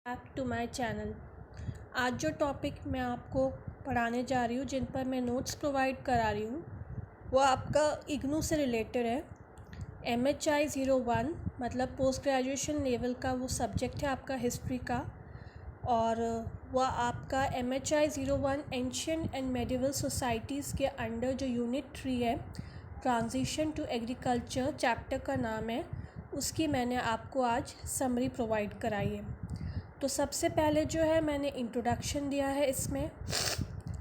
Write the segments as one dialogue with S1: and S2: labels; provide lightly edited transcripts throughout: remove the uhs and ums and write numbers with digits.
S1: Back to my channel. आज जो topic मैं आपको पढ़ाने जा रही हूँ, जिन पर मैं नोट्स प्रोवाइड करा रही हूँ, वो आपका इग्नू से रिलेटेड है। MHI 01 मतलब पोस्ट ग्रेजुएशन लेवल का वो सब्जेक्ट है आपका हिस्ट्री का, और वह आपका MHI 01 ancient and medieval societies के अंडर जो यूनिट 3 है, ट्रांजिशन टू एग्रीकल्चर चैप्टर का नाम है, उसकी मैंने आपको आज समरी प्रोवाइड कराई है। तो सबसे पहले जो है मैंने इंट्रोडक्शन दिया है इसमें,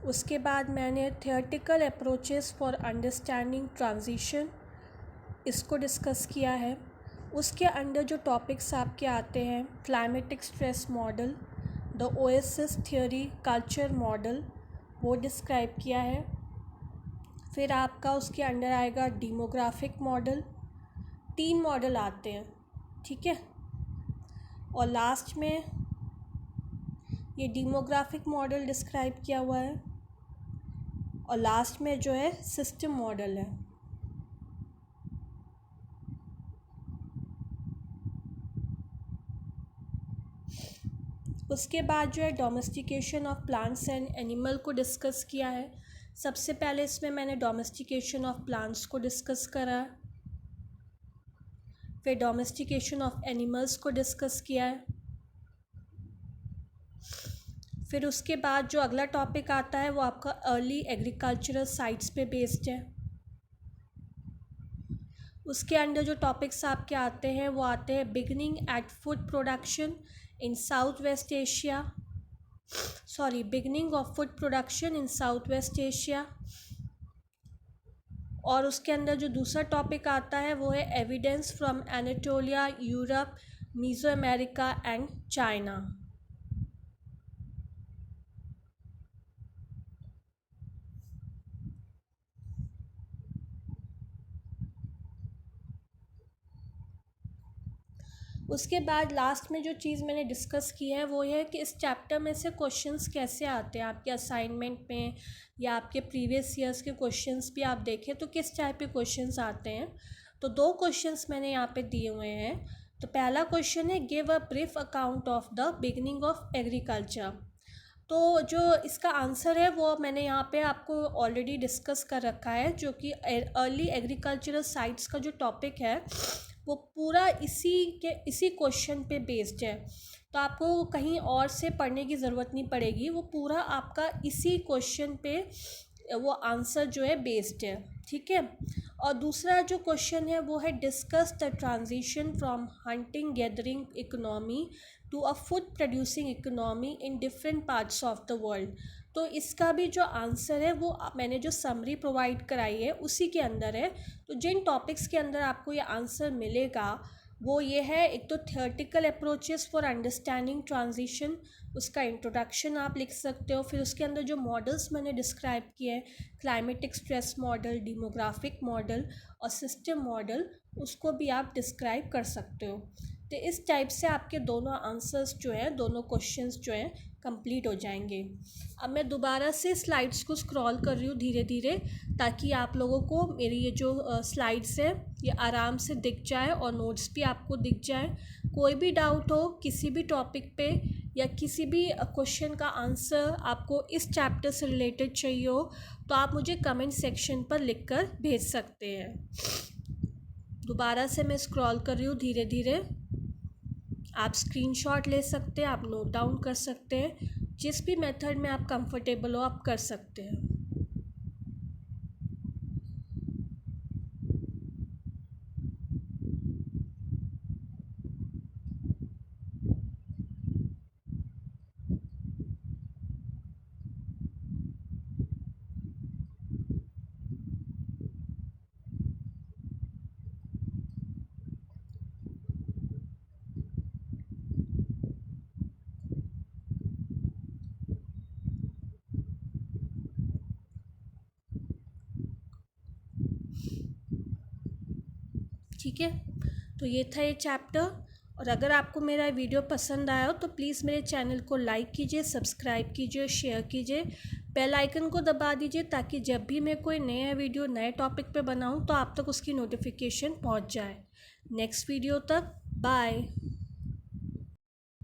S1: उसके बाद मैंने theoretical approaches for understanding transition इसको डिस्कस किया है। उसके अंडर जो टॉपिक्स आपके आते हैं, climatic stress model, the oasis theory, culture model, वो डिस्क्राइब किया है। फिर आपका उसके अंडर आएगा डेमोग्राफिक मॉडल। 3 मॉडल आते हैं, ठीक है। और लास्ट में ये डेमोग्राफिक मॉडल डिस्क्राइब किया हुआ है, और लास्ट में जो है सिस्टम मॉडल है। उसके बाद जो है domestication of plants and animal को डिस्कस किया है। सबसे पहले इसमें मैंने डोमेस्टिकेशन ऑफ प्लांट्स को डिस्कस करा, फिर डोमेस्टिकेशन ऑफ एनिमल्स को डिस्कस किया है। फिर उसके बाद जो अगला टॉपिक आता है वो आपका अर्ली एग्रीकल्चरल साइट्स पे बेस्ड है। उसके अंडर जो टॉपिक्स आपके आते हैं वो आते हैं beginning eight food production in south west Asia, beginning of food production in south west Asia. और उसके अंदर जो दूसरा टॉपिक आता है वो है evidence from Anatolia, Europe, Mesoamerica and China. उसके बाद लास्ट में जो चीज़ मैंने डिस्कस की है वो ये है कि इस चैप्टर में से क्वेश्चंस कैसे आते हैं आपके असाइनमेंट में, या आपके प्रीवियस ईयर्स के क्वेश्चंस भी आप देखें तो किस टाइप के क्वेश्चंस आते हैं। तो 2 क्वेश्चंस मैंने यहाँ पे दिए हुए हैं। तो पहला क्वेश्चन है give a brief account of the beginning of agriculture. तो जो इसका आंसर है वो मैंने यहाँ पे आपको ऑलरेडी डिस्कस कर रखा है, जो कि अर्ली एग्रीकल्चरल साइट्स का जो टॉपिक है वो पूरा इसी क्वेश्चन पे बेस्ड है। तो आपको कहीं और से पढ़ने की ज़रूरत नहीं पड़ेगी, वो पूरा आपका इसी क्वेश्चन पे वो आंसर जो है बेस्ड है, ठीक है। और दूसरा जो क्वेश्चन है वो है discuss the transition from hunting gathering economy to a food producing economy in different parts of the world. तो इसका भी जो आंसर है वो मैंने जो समरी प्रोवाइड कराई है उसी के अंदर है। तो जिन टॉपिक्स के अंदर आपको ये आंसर मिलेगा वो ये है, एक तो theoretical approaches for understanding transition, उसका इंट्रोडक्शन आप लिख सकते हो। फिर उसके अंदर जो मॉडल्स मैंने डिस्क्राइब किए हैं, climatic stress model, demographic model और सिस्टम मॉडल, उसको भी आप डिस्क्राइब कर सकते हो। तो इस टाइप से आपके दोनों आंसर्स जो हैं, दोनों क्वेश्चंस जो हैं कंप्लीट हो जाएंगे। अब मैं दोबारा से स्लाइड्स को स्क्रॉल कर रही हूँ धीरे धीरे, ताकि आप लोगों को मेरी ये जो स्लाइड्स है ये आराम से दिख जाए और नोट्स भी आपको दिख जाए। कोई भी डाउट हो किसी भी टॉपिक पे, या किसी भी क्वेश्चन का आंसर आपको इस चैप्टर से रिलेटेड चाहिए हो, तो आप मुझे कमेंट सेक्शन पर लिखकर भेज सकते हैं। दोबारा से मैं स्क्रॉल कर रही हूँ धीरे धीरे। आप स्क्रीनशॉट ले सकते हैं, आप नोट डाउन कर सकते हैं, जिस भी मेथड में आप कंफर्टेबल हो आप कर सकते हैं। ठीक है, तो ये था ये चैप्टर। और अगर आपको मेरा वीडियो पसंद आया हो तो प्लीज़ मेरे चैनल को लाइक कीजिए, सब्सक्राइब कीजिए, शेयर कीजिए, बेल आइकन को दबा दीजिए, ताकि जब भी मैं कोई नया वीडियो नए टॉपिक पे बनाऊँ तो आप तक उसकी नोटिफिकेशन पहुँच जाए। नेक्स्ट वीडियो तक बाय।